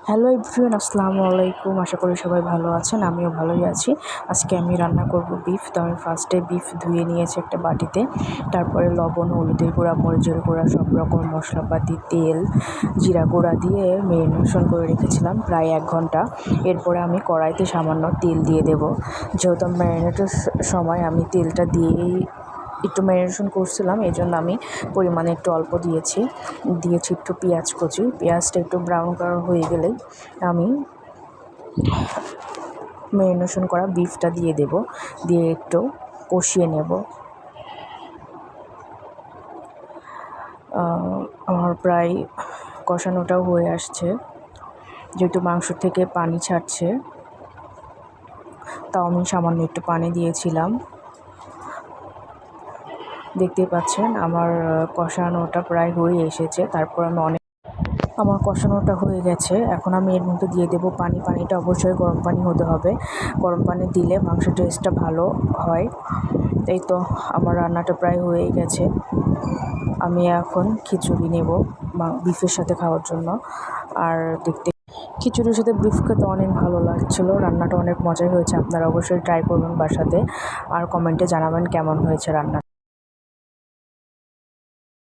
Hello everyone, আসসালামু আলাইকুম। আশা করি সবাই ভালো আছেন, আমিও ভালোই আছি। আজকে আমি রান্না করব বিফ। তো আমি ফার্স্টে বিফ ধুয়ে নিয়েছি একটা বাটিতে। তারপরে লবণ, হলুদের গুঁড়া, মরিচের গুঁড়া, সব রকম মশলাপাতি, তেল, জিরা গুঁড়া দিয়ে ম্যারিনেশন করে রেখেছিলাম প্রায় 1 ঘন্টা। এরপরে আমি কড়াইতে সামান্য তেল দিয়ে দেব। যেহেতু ম্যারিনেটের সময় আমি তেলটা দিয়েই একটু ম্যারিনেশন করছিলাম, এই জন্য আমি পরিমাণে একটু অল্প দিয়েছি একটু পেঁয়াজ কুচি। পেঁয়াজটা একটু ব্রাউন কালার হয়ে গেলেই আমি ম্যারিনেশন করা বিফটা দিয়ে দেব, দিয়ে একটু কষিয়ে নেব। আমার প্রায় কষানোটাও হয়ে আসছে। যেহেতু মাংস থেকে পানি ছাড়ছে, তাও আমি সামান্য একটু পানি দিয়েছিলাম। দেখতেই পাচ্ছেন আমার কষানোটা প্রায় হয়ে এসেছে। তারপর আমার কষানোটা হয়ে গেছে। এখন আমি এর মধ্যে দিয়ে দেব পানি। পানিটা অবশ্যই গরম পানি হতে হবে। গরম পানি দিলে মাংসের টেস্টটা ভালো হয়। এই তো আমার রান্নাটা প্রায় হয়ে গেছে। আমি এখন খিচুড়ি নেব বিফের সাথে খাওয়ার জন্য। আর খিচুড়ির সাথে বিফ খেতে অনেক ভালো লাগছিল। রান্নাটা অনেক মজাই হয়েছে। আপনারা অবশ্যই ট্রাই করবেন বাসাতে, আর কমেন্টে জানাবেন কেমন হয়েছে রান্না।